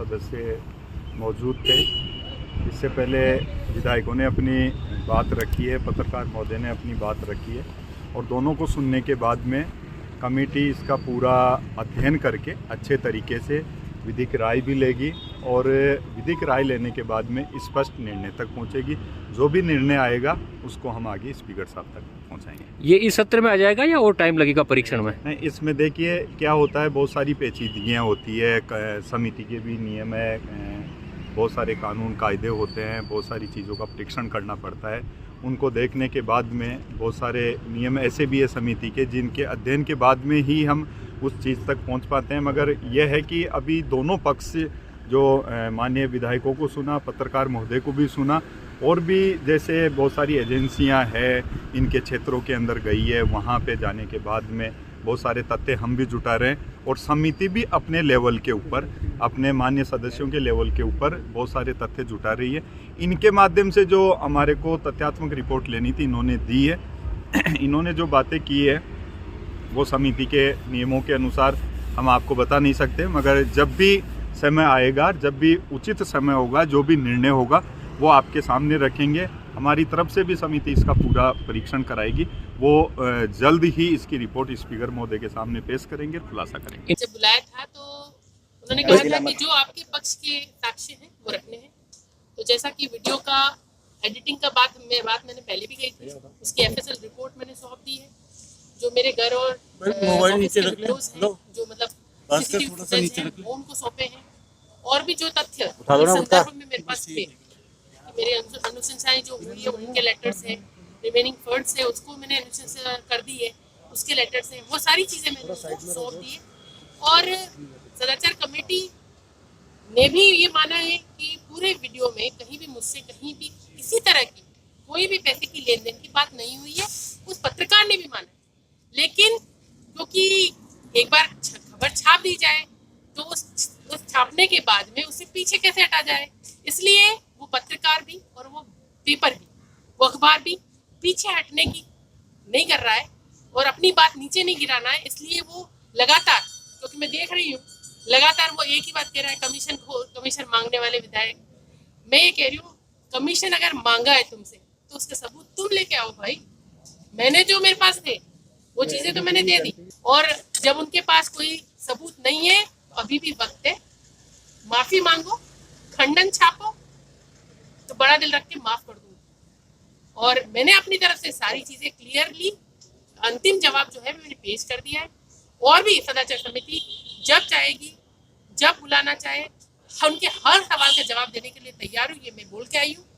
सदस्य मौजूद थे। इससे पहले विधायकों ने अपनी बात रखी है, पत्रकार महोदय ने अपनी बात रखी है और दोनों को सुनने के बाद में कमेटी इसका पूरा अध्ययन करके अच्छे तरीके से विधिक राय भी लेगी और विधिक राय लेने के बाद में स्पष्ट निर्णय तक पहुंचेगी। जो भी निर्णय आएगा उसको हम आगे स्पीकर साहब तक पहुंचाएंगे। ये इस सत्र में आ जाएगा या और टाइम लगेगा परीक्षण में? नहीं, इसमें देखिए क्या होता है, बहुत सारी पेचीदगियाँ होती है, समिति के भी नियम है, बहुत सारे कानून कायदे होते हैं, बहुत सारी चीज़ों का परीक्षण करना पड़ता है। उनको देखने के बाद में बहुत सारे नियम ऐसे भी है समिति के जिनके अध्ययन के बाद में ही हम उस चीज़ तक पहुंच पाते हैं। मगर यह है कि अभी दोनों पक्ष जो माननीय विधायकों को सुना, पत्रकार महोदय को भी सुना और भी जैसे बहुत सारी एजेंसियां हैं इनके क्षेत्रों के अंदर गई है, वहाँ पे जाने के बाद में बहुत सारे तथ्य हम भी जुटा रहे हैं और समिति भी अपने लेवल के ऊपर, अपने माननीय सदस्यों के लेवल के ऊपर बहुत सारे तथ्य जुटा रही है। इनके माध्यम से जो हमारे को तथ्यात्मक रिपोर्ट लेनी थी इन्होंने दी है। इन्होंने जो बातें की है वो समिति के नियमों के अनुसार हम आपको बता नहीं सकते, मगर जब भी समय आएगा, जब भी उचित समय होगा, जो भी निर्णय होगा वो आपके सामने रखेंगे। हमारी तरफ से भी समिति इसका पूरा परीक्षण कराएगी। वो जल्द ही इसकी रिपोर्ट स्पीकर महोदय के सामने पेश करेंगे, खुलासा करेंगे। जब बुलाया था तो उन्होंने कहा था कि जो आपके पक्ष के साक्ष्य हैं वो रखने हैं। तो जैसा कि वीडियो का एडिटिंग का बात मैंने पहले भी कही थी, उसकी FSL रिपोर्ट मैंने सौंप दी है। जो मेरे घर और ऑफिस के विंडोज हैं, जो मतलब CCTV फुटेज हैं, वो उनको सौंपे हैं। और भी जो तथ्य इस संदर्भ में मेरे पास थे, मेरे अनुशंसाएं जो हुई है उनके लेटर्स हैं, रिमेनिंग फंड्स है उसको मैंने अनुशंसा कर दी है, उसके लेटर्स हैं, वो सारी चीज़ें मैंने सौंप दी है। और सदाचार कमेटी ने भी ये माना है कि पूरे वीडियो में कहीं भी मुझसे कहीं भी किसी तरह की कोई भी पैसे की लेन देन की बात नहीं हुई है। उस पत्रकार ने भी माना है, लेकिन क्योंकि एक बार खबर छाप दी जाए तो उस छापने के बाद में उससे पीछे कैसे हटा जाए, इसलिए वो पत्रकार भी और वो पेपर भी, वो अखबार भी पीछे हटने की नहीं कर रहा है और अपनी बात नीचे नहीं गिराना है। इसलिए वो लगातार, क्योंकि मैं देख रही हूँ लगातार वो एक ही बात कह रहा है, कमीशन मांगने वाले विधायक। मैं ये कह रही हूँ, कमीशन अगर मांगा है तुमसे तो उसके सबूत तुम लेके आओ भाई। मैंने जो मेरे पास थे वो चीजें तो मैंने दे दी, और जब उनके पास कोई सबूत नहीं है तो अभी भी वक्त है, माफी मांगो, खंडन छापो, तो बड़ा दिल रख के माफ कर दूंगी। और मैंने अपनी तरफ से सारी चीजें क्लियरली, अंतिम जवाब जो है मैंने पेश कर दिया है। और भी सदाचार समिति जब चाहेगी, जब बुलाना चाहे, उनके हर सवाल के जवाब देने के लिए तैयार हूँ, ये मैं बोल के आई हूँ।